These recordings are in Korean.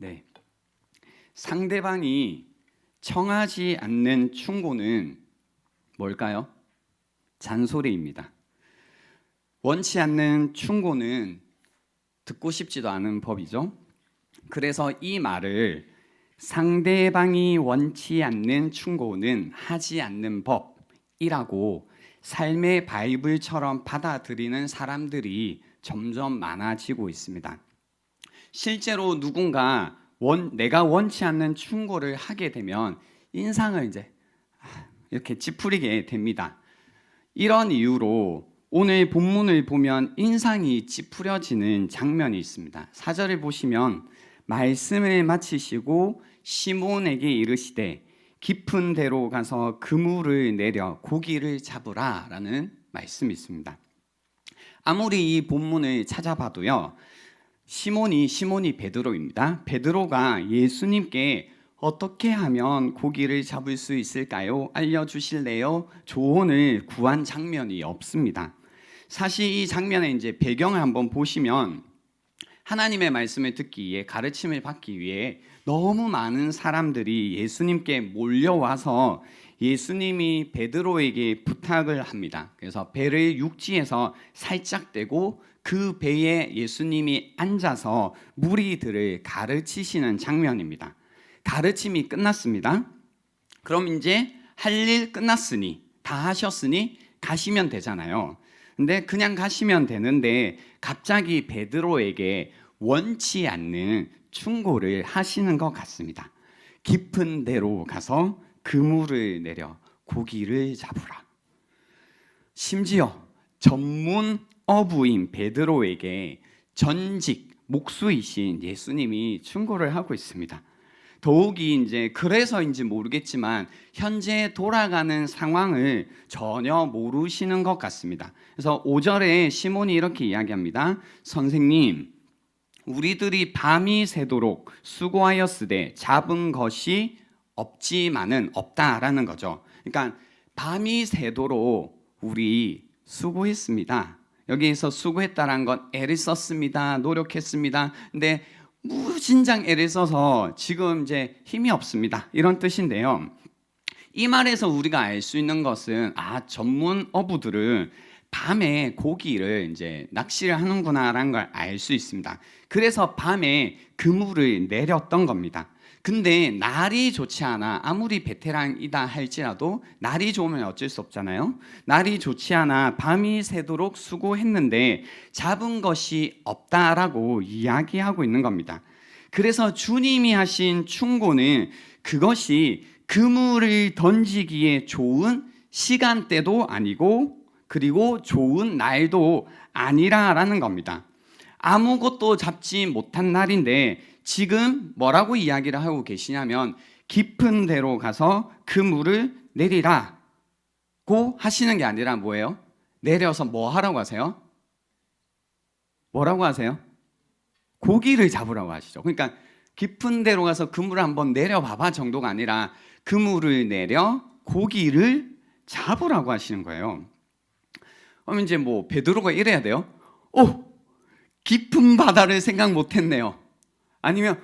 네. 상대방이 청하지 않는 충고는 뭘까요? 잔소리입니다. 원치 않는 충고는 듣고 싶지도 않은 법이죠. 그래서 이 말을 상대방이 원치 않는 충고는 하지 않는 법이라고 삶의 바이블처럼 받아들이는 사람들이 점점 많아지고 있습니다. 실제로 누군가 내가 원치 않는 충고를 하게 되면 인상을 이제 이렇게 찌푸리게 됩니다. 이런 이유로 오늘 본문을 보면 인상이 찌푸려지는 장면이 있습니다. 4절을 보시면 말씀을 마치시고 시몬에게 이르시되 깊은 데로 가서 그물을 내려 고기를 잡으라 라는 말씀이 있습니다. 아무리 이 본문을 찾아봐도요, 시몬이 베드로입니다. 베드로가 예수님께 어떻게 하면 고기를 잡을 수 있을까요? 알려주실래요? 조언을 구한 장면이 없습니다. 사실 이 장면의 이제 배경을 한번 보시면 하나님의 말씀을 듣기 위해, 가르침을 받기 위해 너무 많은 사람들이 예수님께 몰려와서 예수님이 베드로에게 부탁을 합니다. 그래서 배를 육지에서 살짝 떼고 그 배에 예수님이 앉아서 무리들을 가르치시는 장면입니다. 가르침이 끝났습니다. 그럼 이제 할 일 끝났으니, 다 하셨으니 가시면 되잖아요. 근데 그냥 가시면 되는데 갑자기 베드로에게 원치 않는 충고를 하시는 것 같습니다. 깊은 데로 가서 그물을 내려 고기를 잡으라. 심지어 전문 어부인 베드로에게 전직 목수이신 예수님이 충고를 하고 있습니다. 더욱이 이제 그래서인지 모르겠지만 현재 돌아가는 상황을 전혀 모르시는 것 같습니다. 그래서 5절에 시몬이 이렇게 이야기합니다. 선생님, 우리들이 밤이 새도록 수고하였으되 잡은 것이 없지만은 없다라는 거죠. 그러니까 밤이 새도록 우리 수고했습니다. 여기에서 수고했다라는 건 애를 썼습니다. 노력했습니다. 근데 무진장 애를 써서 지금 이제 힘이 없습니다. 이런 뜻인데요. 이 말에서 우리가 알 수 있는 것은 전문 어부들은 밤에 고기를 이제 낚시를 하는구나라는 걸 알 수 있습니다. 그래서 밤에 그물을 내렸던 겁니다. 근데 날이 좋지 않아, 아무리 베테랑이다 할지라도 날이 좋으면 어쩔 수 없잖아요. 날이 좋지 않아 밤이 새도록 수고했는데 잡은 것이 없다라고 이야기하고 있는 겁니다. 그래서 주님이 하신 충고는 그것이 그물을 던지기에 좋은 시간대도 아니고 그리고 좋은 날도 아니라라는 겁니다. 아무것도 잡지 못한 날인데 지금 뭐라고 이야기를 하고 계시냐면 깊은 데로 가서 그물을 내리라고 하시는 게 아니라 뭐예요? 내려서 뭐 하라고 하세요? 뭐라고 하세요? 고기를 잡으라고 하시죠. 그러니까 깊은 데로 가서 그물을 한번 내려봐봐 정도가 아니라 그물을 내려 고기를 잡으라고 하시는 거예요. 그럼 이제 뭐 베드로가 이래야 돼요? 깊은 바다를 생각 못했네요. 아니면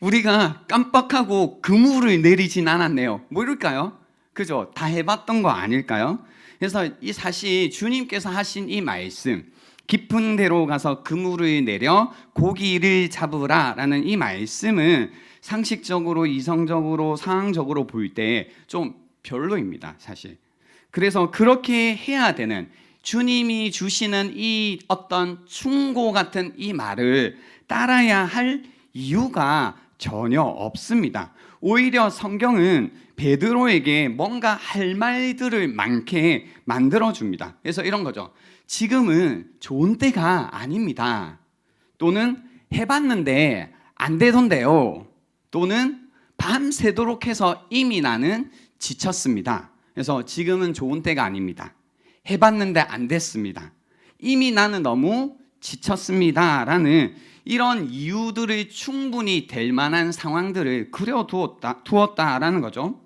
우리가 깜빡하고 그물을 내리진 않았네요. 뭐 이럴까요? 그죠? 다 해봤던 거 아닐까요? 그래서 이 사실 주님께서 하신 이 말씀, 깊은 데로 가서 그물을 내려 고기를 잡으라 라는 이 말씀은 상식적으로, 이성적으로, 상황적으로 볼 때 좀 별로입니다, 사실. 그래서 그렇게 해야 되는, 주님이 주시는 이 어떤 충고 같은 이 말을 따라야 할 이유가 전혀 없습니다. 오히려 성경은 베드로에게 뭔가 할 말들을 많게 만들어줍니다. 그래서 이런 거죠. 지금은 좋은 때가 아닙니다. 또는 해봤는데 안 되던데요. 또는 밤새도록 해서 이미 나는 지쳤습니다. 그래서 지금은 좋은 때가 아닙니다. 해봤는데 안 됐습니다. 이미 나는 너무 지쳤습니다. 이런 이유들을 충분히 될 만한 상황들을 그려두었다라는 거죠.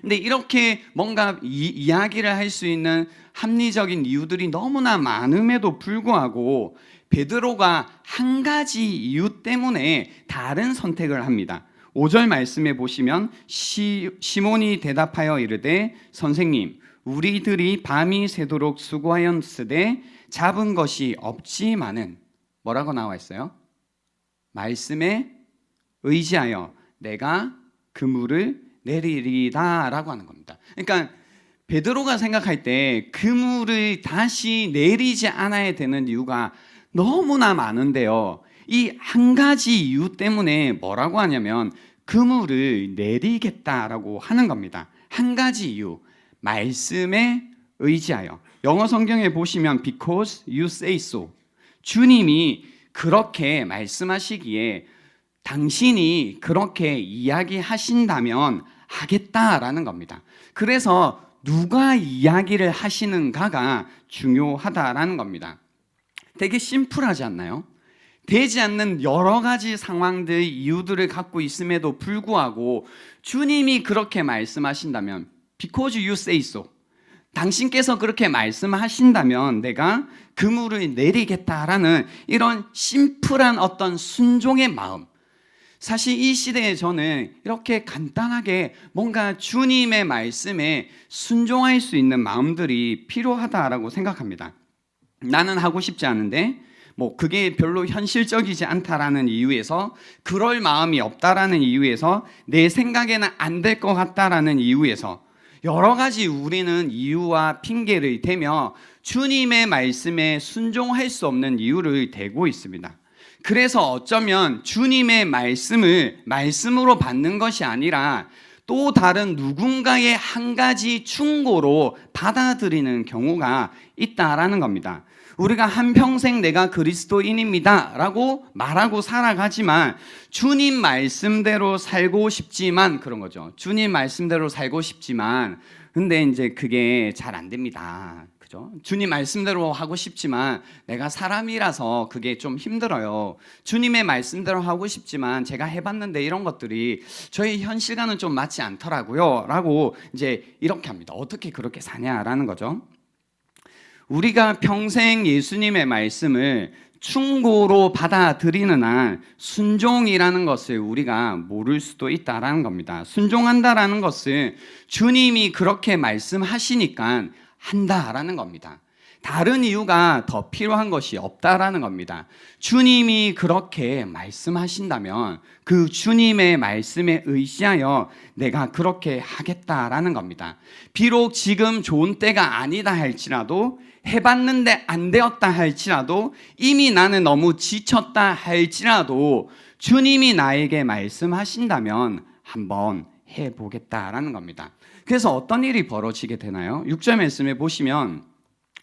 근데 이렇게 뭔가 이야기를 할 수 있는 합리적인 이유들이 너무나 많음에도 불구하고 베드로가 한 가지 이유 때문에 다른 선택을 합니다. 5절 말씀에 보시면 시몬이 대답하여 이르되 선생님 우리들이 밤이 새도록 수고하였으되 잡은 것이 없지만은 뭐라고 나와 있어요? 말씀에 의지하여 내가 그물을 내리리다 라고 하는 겁니다. 그러니까 베드로가 생각할 때 그물을 다시 내리지 않아야 되는 이유가 너무나 많은데요, 이 한 가지 이유 때문에 뭐라고 하냐면 그물을 내리겠다라고 하는 겁니다. 한 가지 이유, 말씀에 의지하여. 영어 성경에 보시면 because you say so, 주님이 그렇게 말씀하시기에 당신이 그렇게 이야기하신다면 하겠다라는 겁니다. 그래서 누가 이야기를 하시는가가 중요하다라는 겁니다. 되게 심플하지 않나요? 되지 않는 여러 가지 상황들, 이유들을 갖고 있음에도 불구하고 주님이 그렇게 말씀하신다면 because you say so, 당신께서 그렇게 말씀하신다면 내가 그물을 내리겠다라는 이런 심플한 어떤 순종의 마음. 사실 이 시대에 저는 이렇게 간단하게 뭔가 주님의 말씀에 순종할 수 있는 마음들이 필요하다라고 생각합니다. 나는 하고 싶지 않은데 그게 별로 현실적이지 않다라는 이유에서, 그럴 마음이 없다라는 이유에서, 내 생각에는 안 될 것 같다라는 이유에서 여러 가지 우리는 이유와 핑계를 대며 주님의 말씀에 순종할 수 없는 이유를 대고 있습니다. 그래서 어쩌면 주님의 말씀을 말씀으로 받는 것이 아니라 또 다른 누군가의 한 가지 충고로 받아들이는 경우가 있다라는 겁니다. 우리가 한평생 내가 그리스도인입니다 라고 말하고 살아가지만 주님 말씀대로 살고 싶지만, 그런 거죠. 주님 말씀대로 살고 싶지만 근데 이제 그게 잘 안 됩니다. 그죠? 주님 말씀대로 하고 싶지만 내가 사람이라서 그게 좀 힘들어요. 주님의 말씀대로 하고 싶지만 제가 해봤는데 이런 것들이 저희 현실과는 좀 맞지 않더라고요 라고 이제 이렇게 합니다. 어떻게 그렇게 사냐라는 거죠. 우리가 평생 예수님의 말씀을 충고로 받아들이는 한 순종이라는 것을 우리가 모를 수도 있다라는 겁니다. 순종한다라는 것은 주님이 그렇게 말씀하시니까 한다라는 겁니다. 다른 이유가 더 필요한 것이 없다라는 겁니다. 주님이 그렇게 말씀하신다면 그 주님의 말씀에 의지하여 내가 그렇게 하겠다라는 겁니다. 비록 지금 좋은 때가 아니다 할지라도, 해봤는데 안 되었다 할지라도, 이미 나는 너무 지쳤다 할지라도 주님이 나에게 말씀하신다면 한번 해보겠다라는 겁니다. 그래서 어떤 일이 벌어지게 되나요? 6절 말씀에 보시면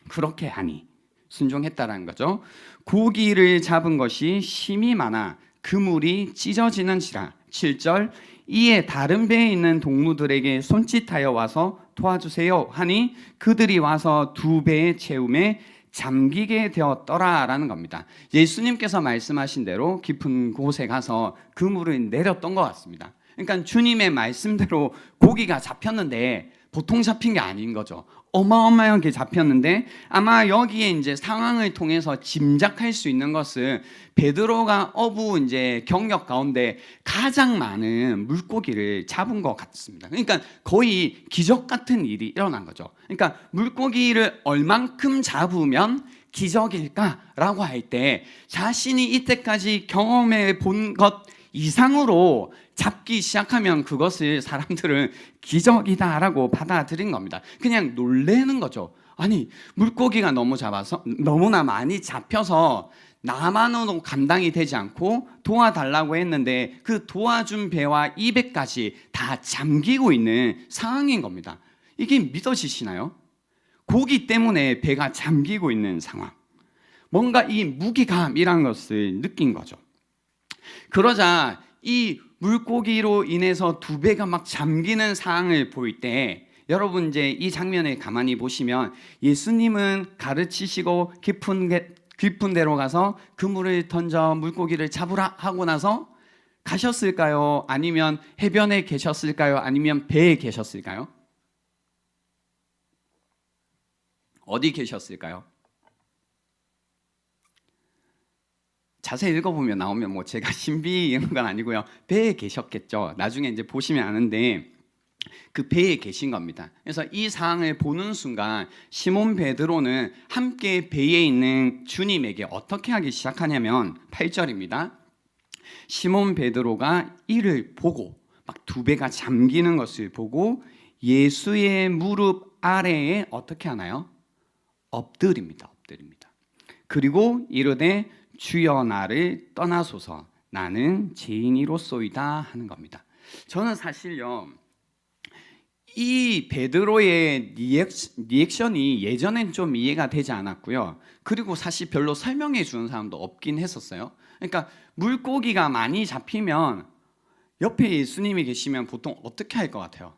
그렇게 하니, 순종했다라는 거죠. 고기를 잡은 것이 심이 많아 그물이 찢어지는지라. 7절 이에 다른 배에 있는 동무들에게 손짓하여 와서 도와주세요 하니 그들이 와서 두 배의 채움에 잠기게 되었더라라는 겁니다. 예수님께서 말씀하신 대로 깊은 곳에 가서 그물을 내렸던 것 같습니다. 그러니까 주님의 말씀대로 고기가 잡혔는데 보통 잡힌 게 아닌 거죠. 어마어마하게 잡혔는데 아마 여기에 이제 상황을 통해서 짐작할 수 있는 것은 베드로가 어부 이제 경력 가운데 가장 많은 물고기를 잡은 것 같습니다. 그러니까 거의 기적 같은 일이 일어난 거죠. 그러니까 물고기를 얼만큼 잡으면 기적일까라고 할 때 자신이 이때까지 경험해 본 것 이상으로 잡기 시작하면 그것을 사람들은 기적이다라고 받아들인 겁니다. 그냥 놀래는 거죠. 아니, 물고기가 너무나 많이 잡혀서 나만으로 감당이 되지 않고 도와달라고 했는데 그 도와준 배와 200까지 다 잠기고 있는 상황인 겁니다. 이게 믿어지시나요? 고기 때문에 배가 잠기고 있는 상황. 뭔가 이 무게감이란 것을 느낀 거죠. 그러자 이 물고기로 인해서 두 배가 막 잠기는 상황을 볼 때 여러분 이제 이 장면을 가만히 보시면 예수님은 가르치시고 깊은 데로 가서 그물을 던져 물고기를 잡으라 하고 나서 가셨을까요? 아니면 해변에 계셨을까요? 아니면 배에 계셨을까요? 어디 계셨을까요? 자세히 읽어보면 나오면 뭐 제가 신비 이런 건 아니고요. 배에 계셨겠죠. 나중에 이제 보시면 아는데 그 배에 계신 겁니다. 그래서 이 상황을 보는 순간 시몬 베드로는 함께 배에 있는 주님에게 어떻게 하기 시작하냐면 8절입니다. 시몬 베드로가 이를 보고 막 두 배가 잠기는 것을 보고 예수의 무릎 아래에 어떻게 하나요? 엎드립니다. 그리고 이르되 주여 나를 떠나소서 나는 죄인이로소이다 하는 겁니다. 저는 사실요 이 베드로의 리액션이 예전엔 좀 이해가 되지 않았고요. 그리고 사실 별로 설명해 주는 사람도 없긴 했었어요. 그러니까 물고기가 많이 잡히면 옆에 예수님이 계시면 보통 어떻게 할 것 같아요?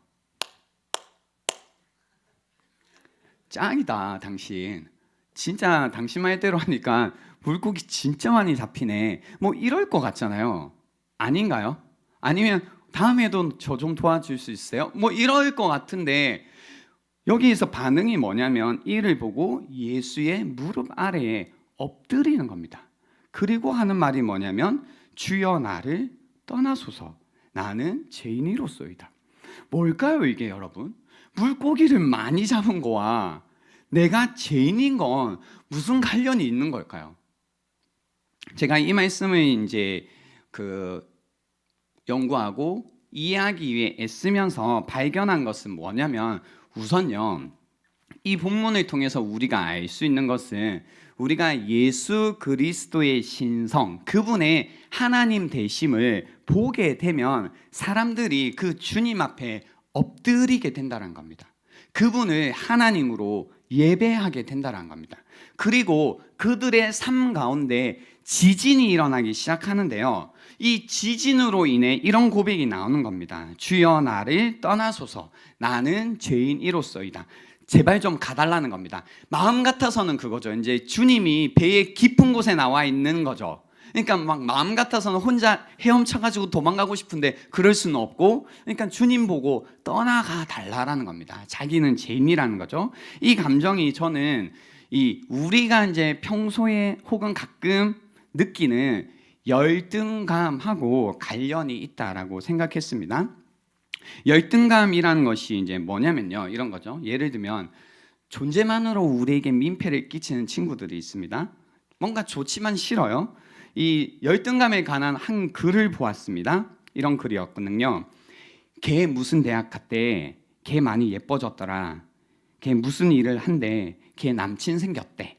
짱이다 당신. 진짜 당신 말대로 하니까 물고기 진짜 많이 잡히네. 뭐 이럴 것 같잖아요. 아닌가요? 아니면 다음에도 저 좀 도와줄 수 있어요? 뭐 이럴 것 같은데 여기에서 반응이 뭐냐면 이를 보고 예수의 무릎 아래에 엎드리는 겁니다. 그리고 하는 말이 뭐냐면 주여 나를 떠나소서 나는 죄인이로소이다. 뭘까요 이게 여러분? 물고기를 많이 잡은 거와 내가 죄인인 건 무슨 관련이 있는 걸까요? 제가 이 말씀을 이제 연구하고 이해하기 위해 애쓰면서 발견한 것은 뭐냐면 우선요 이 본문을 통해서 우리가 알 수 있는 것은 우리가 예수 그리스도의 신성 그분의 하나님 되심을 보게 되면 사람들이 그 주님 앞에 엎드리게 된다는 겁니다. 그분을 하나님으로 예배하게 된다는 겁니다. 그리고 그들의 삶 가운데 지진이 일어나기 시작하는데요. 이 지진으로 인해 이런 고백이 나오는 겁니다. 주여 나를 떠나소서 나는 죄인이로소이다. 제발 좀 가달라는 겁니다. 마음 같아서는 그거죠. 이제 주님이 배의 깊은 곳에 나와 있는 거죠. 그러니까 막 마음 같아서는 혼자 헤엄쳐가지고 도망가고 싶은데 그럴 수는 없고, 그러니까 주님 보고 떠나가 달라라는 겁니다. 자기는 죄인이라는 거죠. 이 감정이 저는 이 우리가 이제 평소에 혹은 가끔 느끼는 열등감하고 관련이 있다라고 생각했습니다. 열등감이라는 것이 이제 뭐냐면요, 이런 거죠. 예를 들면 존재만으로 우리에게 민폐를 끼치는 친구들이 있습니다. 뭔가 좋지만 싫어요. 이 열등감에 관한 한 글을 보았습니다. 이런 글이었거든요. 걔 무슨 대학 갔대. 걔 많이 예뻐졌더라. 걔 무슨 일을 한대. 걔 남친 생겼대.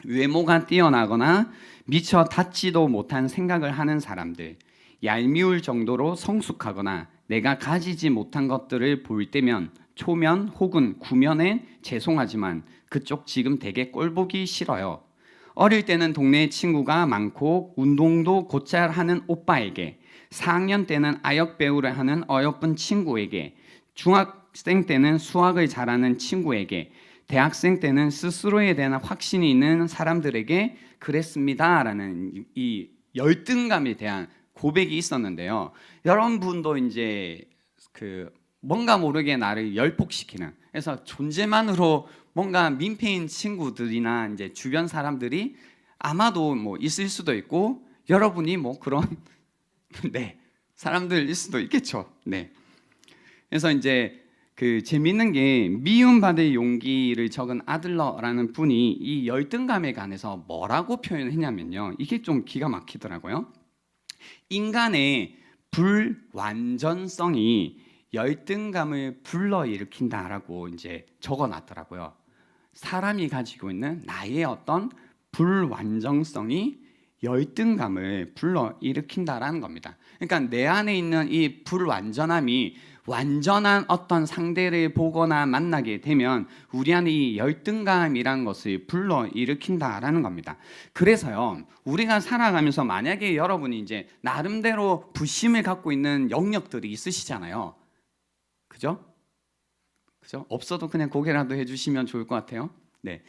외모가 뛰어나거나 미처 닿지도 못한 생각을 하는 사람들, 얄미울 정도로 성숙하거나 내가 가지지 못한 것들을 볼 때면 초면 혹은 구면에 죄송하지만 그쪽 지금 되게 꼴보기 싫어요. 어릴 때는 동네에 친구가 많고 운동도 곧잘 하는 오빠에게, 4학년 때는 아역 배우를 하는 어여쁜 친구에게, 중학생 때는 수학을 잘하는 친구에게, 대학생 때는 스스로에 대한 확신이 있는 사람들에게 그랬습니다라는 이 열등감에 대한 고백이 있었는데요. 여러분도 이제 뭔가 모르게 나를 열폭시키는, 그래서 존재만으로 뭔가 민폐인 친구들이나 이제 주변 사람들이 아마도 뭐 있을 수도 있고 여러분이 뭐 그런 네 사람들일 수도 있겠죠. 네. 그래서 이제 재밌는 게 미움받을 용기를 적은 아들러라는 분이 이 열등감에 관해서 뭐라고 표현했냐면요. 이게 좀 기가 막히더라고요. 인간의 불완전성이 열등감을 불러일으킨다라고 이제 적어놨더라고요. 사람이 가지고 있는 나의 어떤 불완전성이 열등감을 불러일으킨다라는 겁니다. 그러니까 내 안에 있는 이 불완전함이 완전한 어떤 상대를 보거나 만나게 되면 우리 안에 이 열등감이라는 것을 불러일으킨다라는 겁니다. 그래서요, 우리가 살아가면서 만약에 여러분이 이제 나름대로 부심을 갖고 있는 영역들이 있으시잖아요. 그죠? 없어도 그냥 고개라도 해주시면 좋을 것 같아요. 네,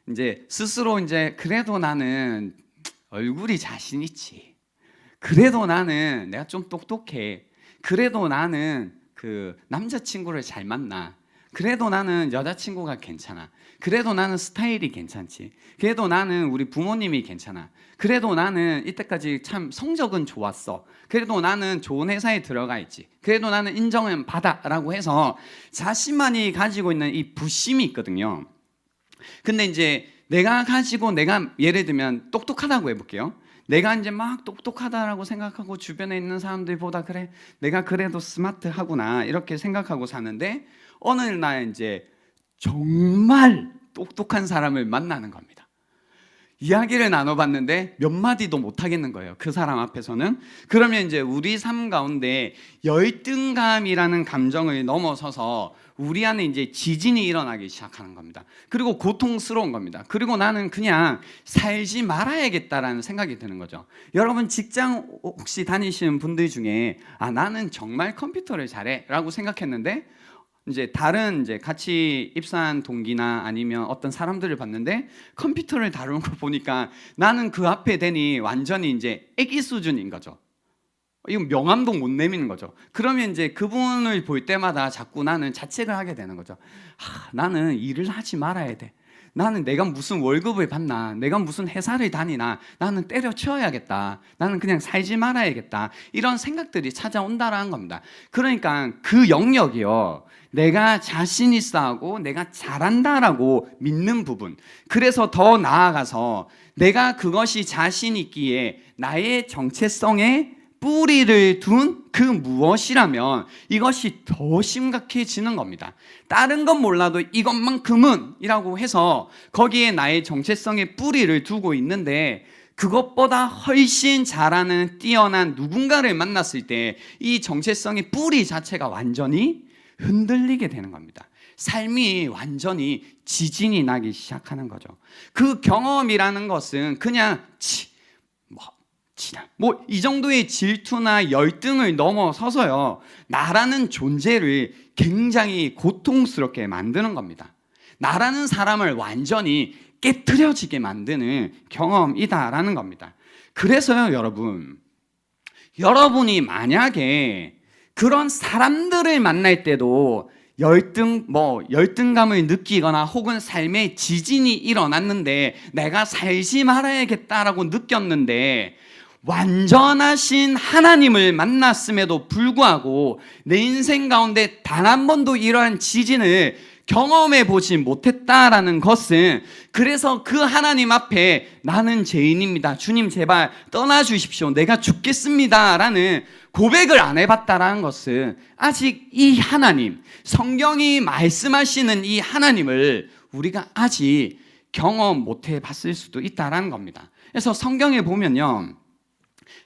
이제 스스로 이제 그래도 나는 얼굴이 자신 있지. 그래도 나는 내가 좀 똑똑해. 그래도 나는 남자친구를 잘 만나. 그래도 나는 여자친구가 괜찮아. 그래도 나는 스타일이 괜찮지. 그래도 나는 우리 부모님이 괜찮아. 그래도 나는 이때까지 참 성적은 좋았어. 그래도 나는 좋은 회사에 들어가 있지. 그래도 나는 인정은 받아 라고 해서 자신만이 가지고 있는 이 부심이 있거든요. 근데 이제 내가 예를 들면 똑똑하다고 해볼게요. 내가 이제 막 똑똑하다라고 생각하고 주변에 있는 사람들보다 그래 내가 그래도 스마트하구나 이렇게 생각하고 사는데 어느 날 이제 정말 똑똑한 사람을 만나는 겁니다. 이야기를 나눠봤는데 몇 마디도 못 하겠는 거예요. 그 사람 앞에서는. 그러면 이제 우리 삶 가운데 열등감이라는 감정을 넘어서서 우리 안에 이제 지진이 일어나기 시작하는 겁니다. 그리고 고통스러운 겁니다. 그리고 나는 그냥 살지 말아야겠다라는 생각이 드는 거죠. 여러분 직장 혹시 다니시는 분들 중에 나는 정말 컴퓨터를 잘해라고 생각했는데 이제 다른 이제 같이 입사한 동기나 아니면 어떤 사람들을 봤는데 컴퓨터를 다루는 거 보니까 나는 그 앞에 대니 완전히 이제 애기 수준인 거죠. 이건 명함도 못 내미는 거죠. 그러면 이제 그분을 볼 때마다 자꾸 나는 자책을 하게 되는 거죠. 나는 일을 하지 말아야 돼. 나는 내가 무슨 월급을 받나, 내가 무슨 회사를 다니나, 나는 때려치워야겠다. 나는 그냥 살지 말아야겠다. 이런 생각들이 찾아온다라는 겁니다. 그러니까 그 영역이요, 내가 자신 있어 하고 내가 잘한다라고 믿는 부분, 그래서 더 나아가서 내가 그것이 자신 있기에 나의 정체성에 뿌리를 둔 그 무엇이라면 이것이 더 심각해지는 겁니다. 다른 건 몰라도 이것만큼은 이라고 해서 거기에 나의 정체성의 뿌리를 두고 있는데 그것보다 훨씬 잘하는 뛰어난 누군가를 만났을 때 이 정체성의 뿌리 자체가 완전히 흔들리게 되는 겁니다. 삶이 완전히 지진이 나기 시작하는 거죠. 그 경험이라는 것은 그냥 이 정도의 질투나 열등을 넘어서서요, 나라는 존재를 굉장히 고통스럽게 만드는 겁니다. 나라는 사람을 완전히 깨트려지게 만드는 경험이다라는 겁니다. 그래서요, 여러분이 만약에 그런 사람들을 만날 때도 열등감을 느끼거나 혹은 삶의 지진이 일어났는데 내가 살지 말아야겠다라고 느꼈는데 완전하신 하나님을 만났음에도 불구하고 내 인생 가운데 단 한 번도 이러한 지진을 경험해 보지 못했다라는 것은, 그래서 그 하나님 앞에 나는 죄인입니다, 주님 제발 떠나주십시오, 내가 죽겠습니다 라는 고백을 안 해봤다라는 것은 아직 이 하나님, 성경이 말씀하시는 이 하나님을 우리가 아직 경험 못 해봤을 수도 있다라는 겁니다. 그래서 성경에 보면요,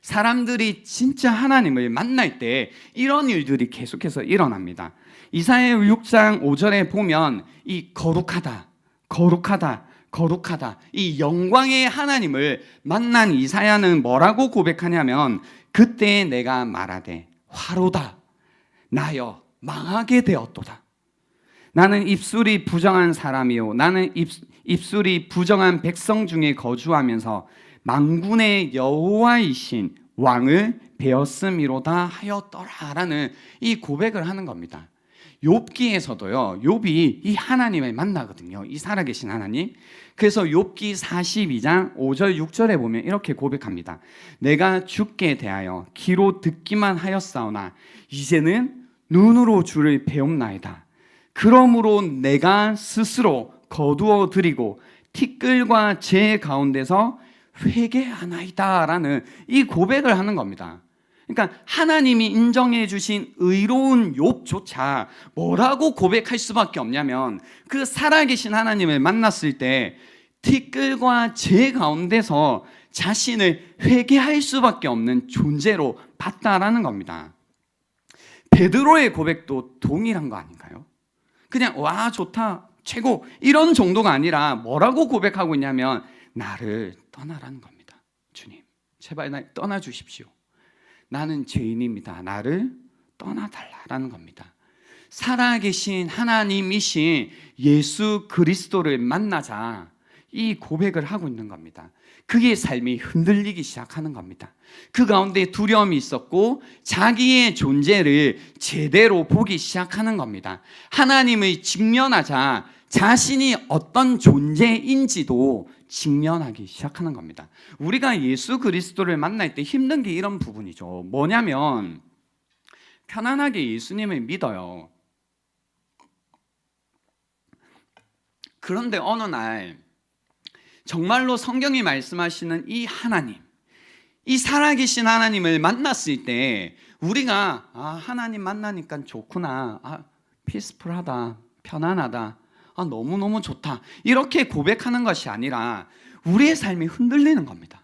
사람들이 진짜 하나님을 만날 때 이런 일들이 계속해서 일어납니다. 이사야 6장 5절에 보면 이 거룩하다 이 영광의 하나님을 만난 이사야는 뭐라고 고백하냐면, 그때 내가 말하되 화로다 나여 망하게 되었도다. 나는 입술이 부정한 사람이요 나는 입술이 부정한 백성 중에 거주하면서 만군의 여호와이신 왕을 배웠음이로다 하였더라라는 이 고백을 하는 겁니다. 욥기에서도요, 욥이 이 하나님을 만나거든요, 이 살아계신 하나님. 그래서 욥기 42장 5절 6절에 보면 이렇게 고백합니다. 내가 주께 대하여 귀로 듣기만 하였사오나 이제는 눈으로 주를 배움나이다. 그러므로 내가 스스로 거두어 드리고 티끌과 재 가운데서 회개하나이다 라는 이 고백을 하는 겁니다. 그러니까 하나님이 인정해 주신 의로운 욥조차 뭐라고 고백할 수밖에 없냐면, 그 살아계신 하나님을 만났을 때 티끌과 재 가운데서 자신을 회개할 수밖에 없는 존재로 봤다라는 겁니다. 베드로의 고백도 동일한 거 아닌가요? 그냥 와 좋다 최고 이런 정도가 아니라 뭐라고 고백하고 있냐면, 나를 떠나라는 겁니다. 주님 제발 날 떠나주십시오. 나는 죄인입니다. 나를 떠나달라는 겁니다. 살아계신 하나님이신 예수 그리스도를 만나자 이 고백을 하고 있는 겁니다. 그의 삶이 흔들리기 시작하는 겁니다. 그 가운데 두려움이 있었고 자기의 존재를 제대로 보기 시작하는 겁니다. 하나님을 직면하자 자신이 어떤 존재인지도 직면하기 시작하는 겁니다. 우리가 예수 그리스도를 만날 때 힘든 게 이런 부분이죠. 뭐냐면 편안하게 예수님을 믿어요. 그런데 어느 날 정말로 성경이 말씀하시는 이 하나님, 이 살아계신 하나님을 만났을 때 우리가 하나님 만나니까 좋구나, 피스풀하다, 편안하다, 너무너무 좋다, 이렇게 고백하는 것이 아니라 우리의 삶이 흔들리는 겁니다.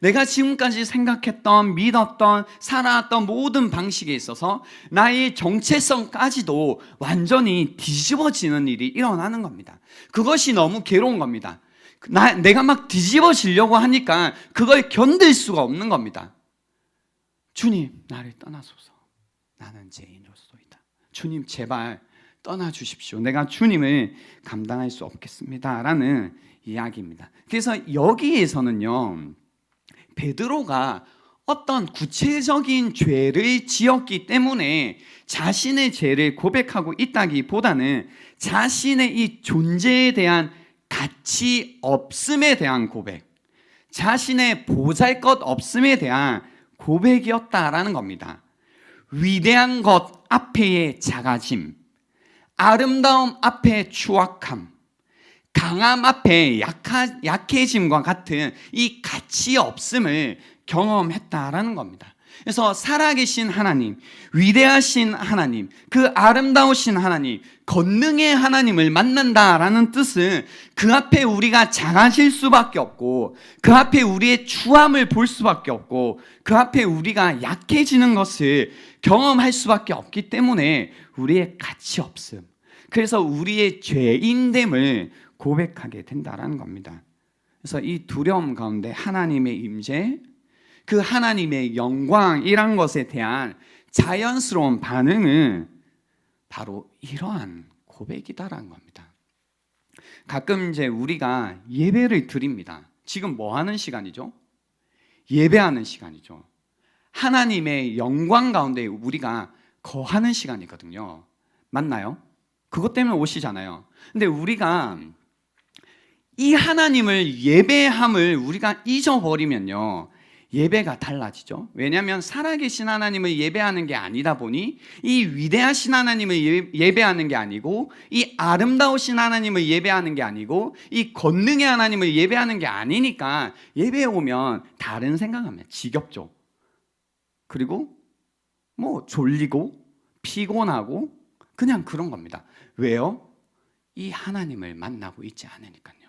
내가 지금까지 생각했던, 믿었던, 살아왔던 모든 방식에 있어서 나의 정체성까지도 완전히 뒤집어지는 일이 일어나는 겁니다. 그것이 너무 괴로운 겁니다. 내가 막 뒤집어지려고 하니까 그걸 견딜 수가 없는 겁니다. 주님, 나를 떠나소서. 나는 죄인으로서이다. 주님, 제발 떠나주십시오. 내가 주님을 감당할 수 없겠습니다. 라는 이야기입니다. 그래서 여기에서는요, 베드로가 어떤 구체적인 죄를 지었기 때문에 자신의 죄를 고백하고 있다기보다는 자신의 이 존재에 대한 가치 없음에 대한 고백, 자신의 보잘것 없음에 대한 고백이었다라는 겁니다. 위대한 것 앞에의 작아짐, 아름다움 앞에 추악함, 강함 앞에 약해짐과 같은 이 가치 없음을 경험했다라는 겁니다. 그래서 살아계신 하나님, 위대하신 하나님, 그 아름다우신 하나님, 권능의 하나님을 만난다라는 뜻은 그 앞에 우리가 작아질 수밖에 없고, 그 앞에 우리의 추함을 볼 수밖에 없고, 그 앞에 우리가 약해지는 것을 경험할 수밖에 없기 때문에 우리의 가치 없음, 그래서 우리의 죄인됨을 고백하게 된다라는 겁니다. 그래서 이 두려움 가운데 하나님의 임재, 그 하나님의 영광이란 것에 대한 자연스러운 반응은 바로 이러한 고백이다라는 겁니다. 가끔 이제 우리가 예배를 드립니다. 지금 뭐 하는 시간이죠? 예배하는 시간이죠. 하나님의 영광 가운데 우리가 거하는 시간이거든요. 맞나요? 그것 때문에 오시잖아요. 근데 우리가 이 하나님을 예배함을 우리가 잊어버리면요, 예배가 달라지죠. 왜냐하면 살아계신 하나님을 예배하는 게 아니다 보니, 이 위대하신 하나님을 예배하는 게 아니고, 이 아름다우신 하나님을 예배하는 게 아니고, 이 권능의 하나님을 예배하는 게 아니니까 예배에 오면 다른 생각하면 지겹죠. 그리고 뭐 졸리고 피곤하고 그냥 그런 겁니다. 왜요? 이 하나님을 만나고 있지 않으니까요.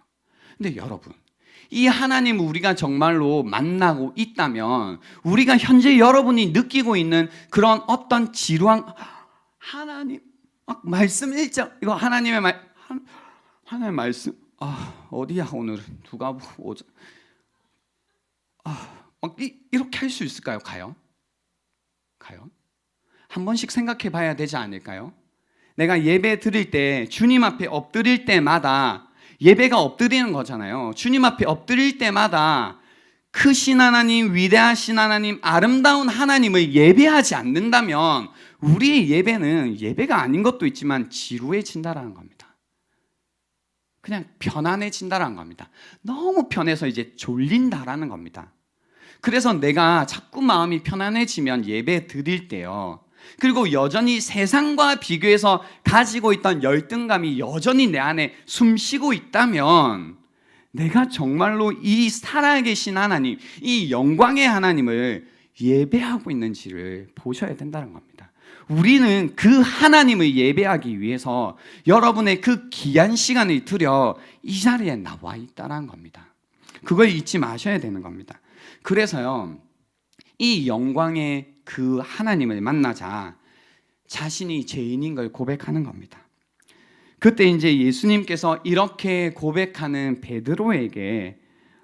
근데 여러분, 이 하나님 우리가 정말로 만나고 있다면 우리가 현재 여러분이 느끼고 있는 그런 어떤 지루한, 하나님 말씀 1장, 이거 하나님의 하나님의 말씀, 어디야 오늘은 누가 보고 오자, 이렇게 할 수 있을까요? 과연 한 번씩 생각해 봐야 되지 않을까요? 내가 예배 드릴 때, 주님 앞에 엎드릴 때마다, 예배가 엎드리는 거잖아요. 주님 앞에 엎드릴 때마다 크신 하나님, 위대하신 하나님, 아름다운 하나님을 예배하지 않는다면 우리의 예배는 예배가 아닌 것도 있지만 지루해진다라는 겁니다. 그냥 편안해진다라는 겁니다. 너무 편해서 이제 졸린다라는 겁니다. 그래서 내가 자꾸 마음이 편안해지면 예배 드릴 때요, 그리고 여전히 세상과 비교해서 가지고 있던 열등감이 여전히 내 안에 숨쉬고 있다면 내가 정말로 이 살아계신 하나님, 이 영광의 하나님을 예배하고 있는지를 보셔야 된다는 겁니다. 우리는 그 하나님을 예배하기 위해서 여러분의 그 귀한 시간을 들여 이 자리에 나와 있다는 겁니다. 그걸 잊지 마셔야 되는 겁니다. 그래서요, 이 영광의 그 하나님을 만나자 자신이 죄인인 걸 고백하는 겁니다. 그때 이제 예수님께서 이렇게 고백하는 베드로에게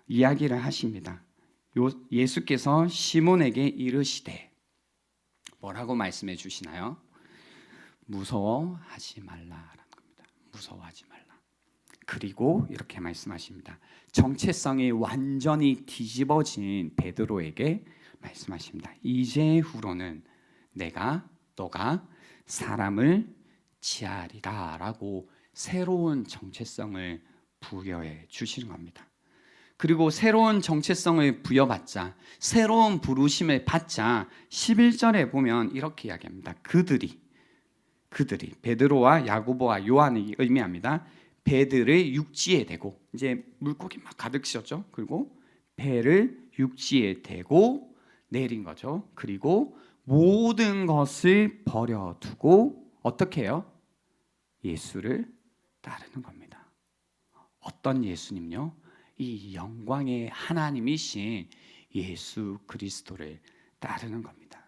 이야기를 하십니다. 예수께서 시몬에게 이르시되, 뭐라고 말씀해 주시나요? 무서워하지 말라라는 겁니다. 무서워하지 말라. 그리고 이렇게 말씀하십니다. 정체성이 완전히 뒤집어진 베드로에게 말씀하십니다. 이제후로는 너가 사람을 치하리라 라고 새로운 정체성을 부여해 주시는 겁니다. 그리고 새로운 정체성을 부여받자, 새로운 부르심을 받자 11절에 보면 이렇게 이야기합니다. 그들이 베드로와 야고보와 요한이 의미합니다. 배들을 육지에 대고, 이제 물고기 막 가득 씌었죠. 그리고 배를 육지에 대고 내린 거죠. 그리고 모든 것을 버려두고 어떻게 해요? 예수를 따르는 겁니다. 어떤 예수님요? 이 영광의 하나님이신 예수 그리스도를 따르는 겁니다.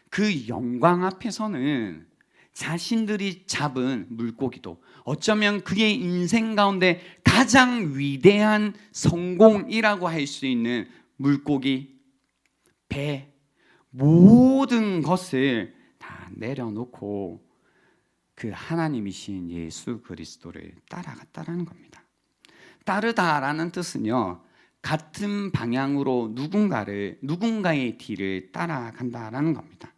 그 영광 앞에서는 자신들이 잡은 물고기도 어쩌면 그의 인생 가운데 가장 위대한 성공이라고 할 수 있는 물고기, 배, 모든 것을 다 내려놓고 그 하나님이신 예수 그리스도를 따라갔다라는 겁니다. 따르다라는 뜻은요, 같은 방향으로 누군가의 뒤를 따라간다라는 겁니다.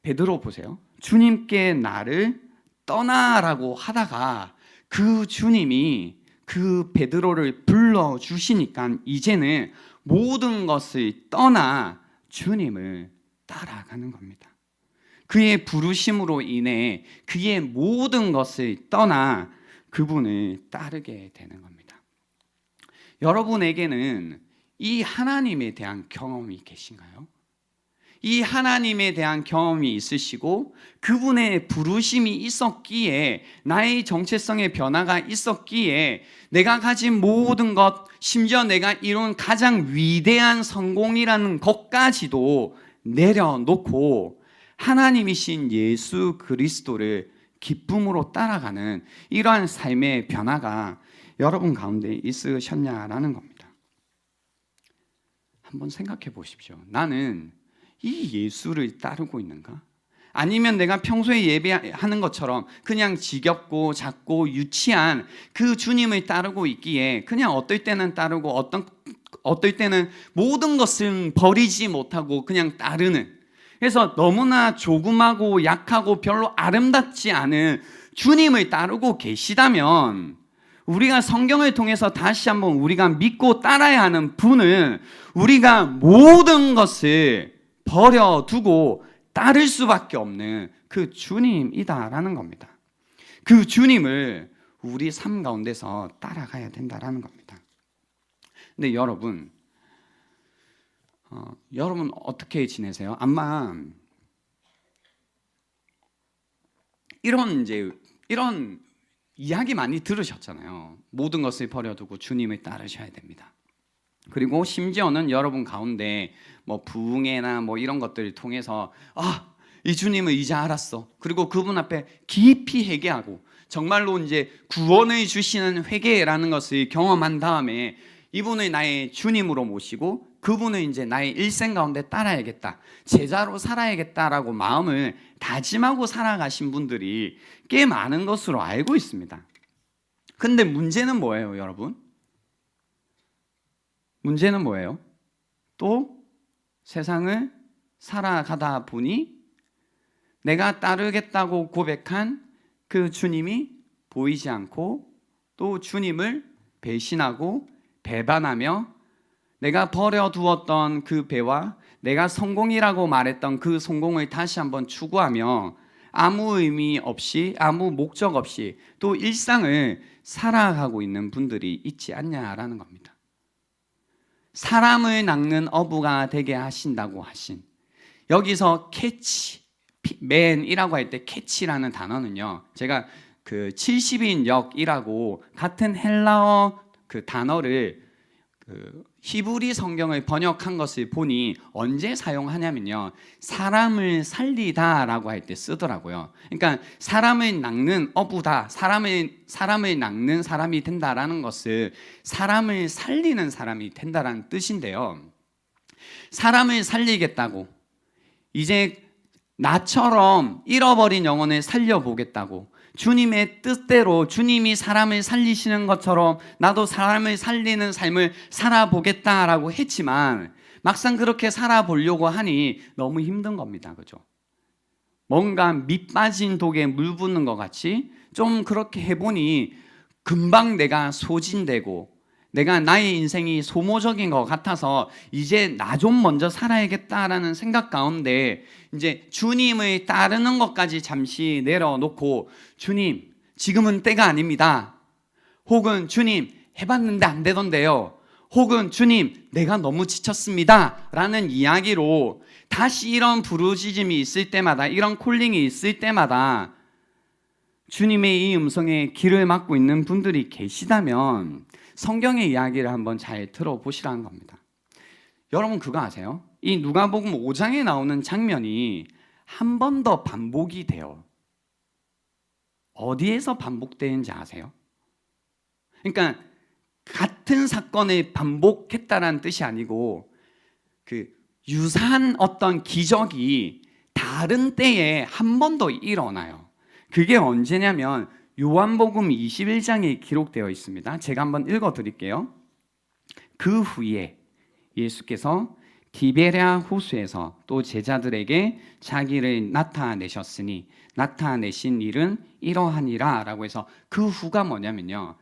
베드로 보세요. 주님께 나를 떠나라고 하다가 그 주님이 그 베드로를 불러주시니까 이제는 모든 것을 떠나 주님을 따라가는 겁니다. 그의 부르심으로 인해 그의 모든 것을 떠나 그분을 따르게 되는 겁니다. 여러분에게는 이 하나님에 대한 경험이 계신가요? 이 하나님에 대한 경험이 있으시고 그분의 부르심이 있었기에, 나의 정체성의 변화가 있었기에 내가 가진 모든 것, 심지어 내가 이룬 가장 위대한 성공이라는 것까지도 내려놓고 하나님이신 예수 그리스도를 기쁨으로 따라가는 이러한 삶의 변화가 여러분 가운데 있으셨냐라는 겁니다. 한번 생각해 보십시오. 나는 이 예수를 따르고 있는가? 아니면 내가 평소에 예배하는 것처럼 그냥 지겹고 작고 유치한 그 주님을 따르고 있기에 그냥 어떨 때는 따르고 어떨 때는 모든 것을 버리지 못하고 그냥 따르는, 그래서 너무나 조그마고 약하고 별로 아름답지 않은 주님을 따르고 계시다면, 우리가 성경을 통해서 다시 한번 우리가 믿고 따라야 하는 분은 우리가 모든 것을 버려두고 따를 수밖에 없는 그 주님이다라는 겁니다. 그 주님을 우리 삶 가운데서 따라가야 된다라는 겁니다. 근데 여러분 어떻게 지내세요? 아마 이런 이야기 많이 들으셨잖아요. 모든 것을 버려두고 주님을 따르셔야 됩니다. 그리고 심지어는 여러분 가운데 뭐 부흥회나 뭐 이런 것들을 통해서 이 주님을 이제 알았어. 그리고 그분 앞에 깊이 회개하고 정말로 이제 구원을 주시는 회개라는 것을 경험한 다음에 이분을 나의 주님으로 모시고 그분을 이제 나의 일생 가운데 따라야겠다, 제자로 살아야겠다라고 마음을 다짐하고 살아가신 분들이 꽤 많은 것으로 알고 있습니다. 근데 문제는 뭐예요, 여러분? 문제는 뭐예요? 또 세상을 살아가다 보니 내가 따르겠다고 고백한 그 주님이 보이지 않고 또 주님을 배신하고 배반하며 내가 버려두었던 그 배와 내가 성공이라고 말했던 그 성공을 다시 한번 추구하며 아무 의미 없이 아무 목적 없이 또 일상을 살아가고 있는 분들이 있지 않냐라는 겁니다. 사람을 낚는 어부가 되게 하신다고 하신, 여기서 캐치맨이라고 할 때 캐치라는 단어는요, 제가 그 70인 역이라고 같은 헬라어 그 단어를 그 히브리 성경을 번역한 것을 보니 언제 사용하냐면요, 사람을 살리다라고 할 때 쓰더라고요. 그러니까 사람을 낚는 어부다, 사람을 낚는 사람이 된다라는 것을 사람을 살리는 사람이 된다라는 뜻인데요. 사람을 살리겠다고, 이제 나처럼 잃어버린 영혼을 살려보겠다고, 주님의 뜻대로 주님이 사람을 살리시는 것처럼 나도 사람을 살리는 삶을 살아보겠다라고 했지만 막상 그렇게 살아보려고 하니 너무 힘든 겁니다. 그죠? 뭔가 밑 빠진 독에 물 붓는 것 같이 좀 그렇게 해보니 금방 내가 소진되고 내가 나의 인생이 소모적인 것 같아서 이제 나 좀 먼저 살아야겠다라는 생각 가운데 이제 주님을 따르는 것까지 잠시 내려놓고 주님, 지금은 때가 아닙니다. 혹은 주님, 해봤는데 안 되던데요. 혹은 주님, 내가 너무 지쳤습니다. 라는 이야기로 다시 이런 부르짖음이 있을 때마다, 이런 콜링이 있을 때마다 주님의 이 음성에 귀를 막고 있는 분들이 계시다면 성경의 이야기를 한번 잘 들어보시라는 겁니다. 여러분 그거 아세요? 이 누가복음 5장에 나오는 장면이 한 번 더 반복이 돼요. 어디에서 반복되는지 아세요? 그러니까 같은 사건을 반복했다라는 뜻이 아니고 그 유사한 어떤 기적이 다른 때에 한 번 더 일어나요. 그게 언제냐면 요한복음 21장에 기록되어 있습니다. 제가 한번 읽어드릴게요. 그 후에 예수께서 디베랴 호수에서 또 제자들에게 자기를 나타내셨으니 나타내신 일은 이러하니라 라고 해서 그 후가 뭐냐면요,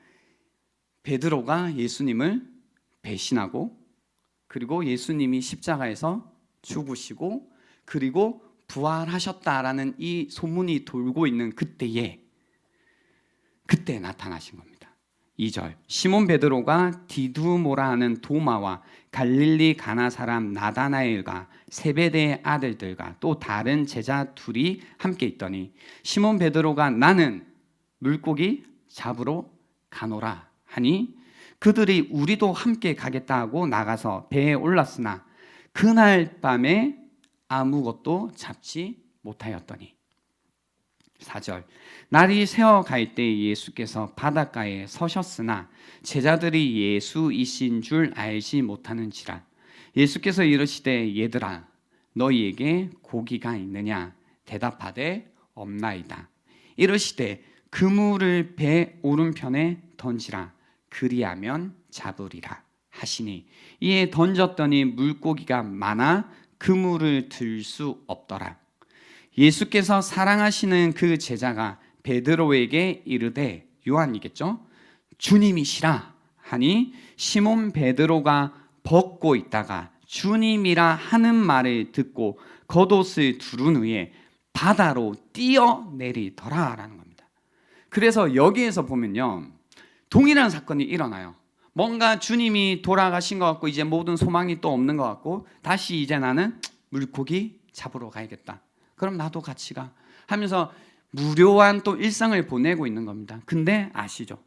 베드로가 예수님을 배신하고 그리고 예수님이 십자가에서 죽으시고 그리고 부활하셨다라는 이 소문이 돌고 있는 그때 나타나신 겁니다. 2절, 시몬 베드로가 디두모라 하는 도마와 갈릴리 가나 사람 나다나엘과 세베대의 아들들과 또 다른 제자 둘이 함께 있더니 시몬 베드로가 나는 물고기 잡으러 가노라 하니 그들이 우리도 함께 가겠다 하고 나가서 배에 올랐으나 그날 밤에 아무것도 잡지 못하였더니 4절, 날이 새어갈 때 예수께서 바닷가에 서셨으나 제자들이 예수이신 줄 알지 못하는지라 예수께서 이르시되 얘들아 너희에게 고기가 있느냐 대답하되 없나이다. 이르시되 그물을 배 오른편에 던지라 그리하면 잡으리라 하시니 이에 던졌더니 물고기가 많아 그물을 들 수 없더라. 예수께서 사랑하시는 그 제자가 베드로에게 이르되, 요한이겠죠? 주님이시라 하니 시몬 베드로가 벗고 있다가 주님이라 하는 말을 듣고 겉옷을 두른 후에 바다로 뛰어내리더라 라는 겁니다. 그래서 여기에서 보면요, 동일한 사건이 일어나요. 뭔가 주님이 돌아가신 것 같고 이제 모든 소망이 또 없는 것 같고 다시 이제 나는 물고기 잡으러 가야겠다. 그럼 나도 같이 가 하면서 무료한 또 일상을 보내고 있는 겁니다. 근데 아시죠?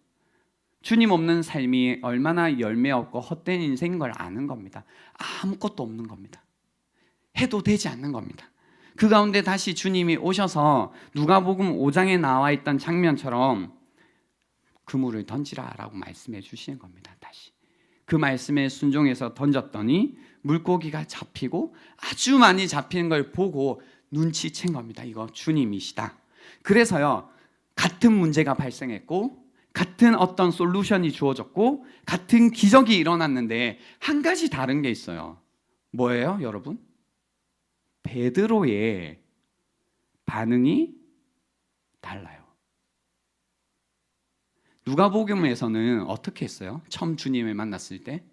주님 없는 삶이 얼마나 열매 없고 헛된 인생인 걸 아는 겁니다. 아무것도 없는 겁니다. 해도 되지 않는 겁니다. 그 가운데 다시 주님이 오셔서 누가복음 5장에 나와 있던 장면처럼 그물을 던지라라고 말씀해 주시는 겁니다. 다시 그 말씀에 순종해서 던졌더니 물고기가 잡히고 아주 많이 잡히는 걸 보고 눈치챈 겁니다. 이거 주님이시다. 그래서요, 같은 문제가 발생했고 같은 어떤 솔루션이 주어졌고 같은 기적이 일어났는데 한 가지 다른 게 있어요. 뭐예요, 여러분? 베드로의 반응이 달라요. 누가복음에서는 어떻게 했어요? 처음 주님을 만났을 때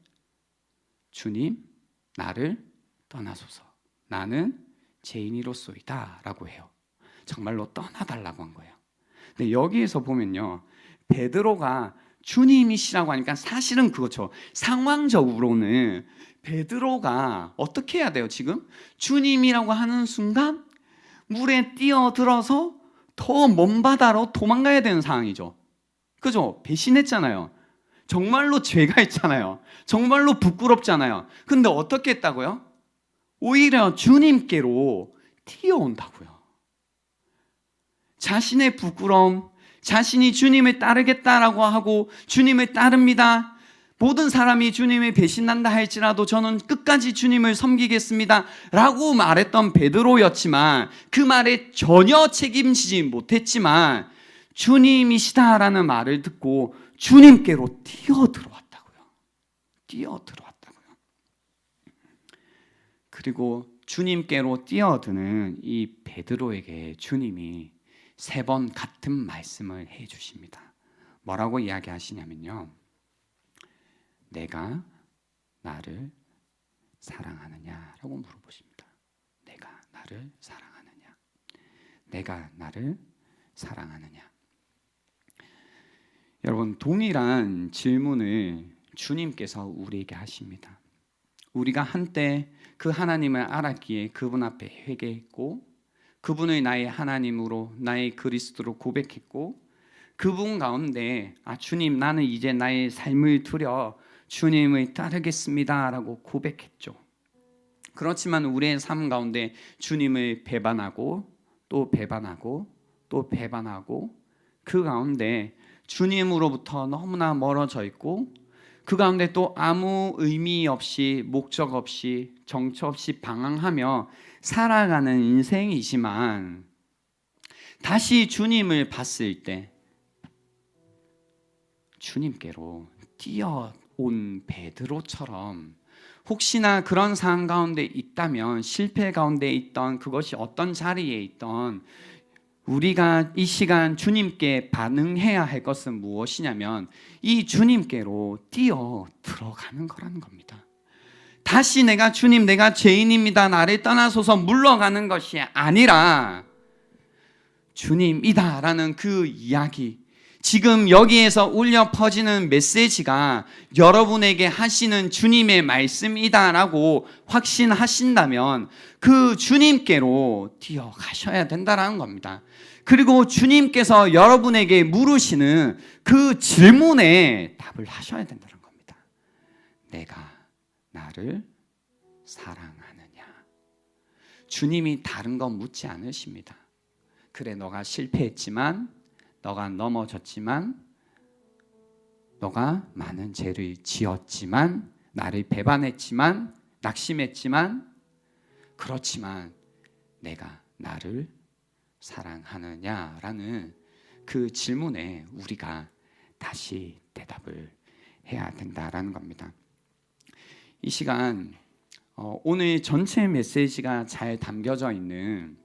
주님, 나를 떠나소서. 나는 죄인이로소이다 라고 해요. 정말로 떠나달라고 한 거예요. 근데 여기에서 보면요, 베드로가 주님이시라고 하니까 사실은 그렇죠. 상황적으로는 베드로가 어떻게 해야 돼요? 지금 주님이라고 하는 순간 물에 뛰어들어서 더 먼 바다로 도망가야 되는 상황이죠. 그죠? 배신했잖아요. 정말로 죄가 있잖아요. 정말로 부끄럽잖아요. 근데 어떻게 했다고요? 오히려 주님께로 튀어온다고요. 자신의 부끄러움, 자신이 주님을 따르겠다라고 하고 주님을 따릅니다. 모든 사람이 주님을 배신한다 할지라도 저는 끝까지 주님을 섬기겠습니다 라고 말했던 베드로였지만 그 말에 전혀 책임지지 못했지만 주님이시다라는 말을 듣고 주님께로 뛰어들어왔다고요. 뛰어들어왔다고요. 그리고 주님께로 뛰어드는 이 베드로에게 주님이 3번 같은 말씀을 해 주십니다. 뭐라고 이야기하시냐면요. 내가 나를 사랑하느냐라고 물어보십니다. 내가 나를 사랑하느냐? 내가 나를 사랑하느냐? 여러분, 동일한 질문을 주님께서 우리에게 하십니다. 우리가 한때 그 하나님을 알았기에 그분 앞에 회개했고 그분을 나의 하나님으로 나의 그리스도로 고백했고 그분 가운데 주님 나는 이제 나의 삶을 들여 주님을 따르겠습니다 라고 고백했죠. 그렇지만 우리의 삶 가운데 주님을 배반하고 또 배반하고 또 배반하고 그 가운데 주님으로부터 너무나 멀어져 있고 그 가운데 또 아무 의미 없이 목적 없이 정처 없이 방황하며 살아가는 인생이지만 다시 주님을 봤을 때 주님께로 뛰어온 베드로처럼 혹시나 그런 상황 가운데 있다면 실패 가운데 있던 그것이 어떤 자리에 있던 우리가 이 시간 주님께 반응해야 할 것은 무엇이냐면 이 주님께로 뛰어 들어가는 거라는 겁니다. 다시 내가 주님 내가 죄인입니다 나를 떠나소서 물러가는 것이 아니라 주님이다라는 그 이야기, 지금 여기에서 울려 퍼지는 메시지가 여러분에게 하시는 주님의 말씀이다라고 확신하신다면 그 주님께로 뛰어가셔야 된다는 겁니다. 그리고 주님께서 여러분에게 물으시는 그 질문에 답을 하셔야 된다는 겁니다. 내가 나를 사랑하느냐? 주님이 다른 거 묻지 않으십니다. 그래, 너가 실패했지만 너가 넘어졌지만 너가 많은 죄를 지었지만 나를 배반했지만 낙심했지만 그렇지만 내가 나를 사랑하느냐라는 그 질문에 우리가 다시 대답을 해야 된다라는 겁니다. 이 시간 오늘 전체 메시지가 잘 담겨져 있는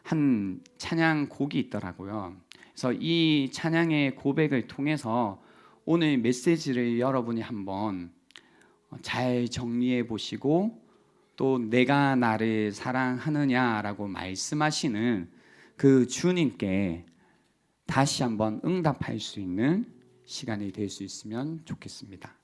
한 찬양 곡이 있더라고요. 그래서 이 찬양의 고백을 통해서 오늘 메시지를 여러분이 한번 잘 정리해 보시고 또 내가 나를 사랑하느냐라고 말씀하시는 그 주님께 다시 한번 응답할 수 있는 시간이 될 수 있으면 좋겠습니다.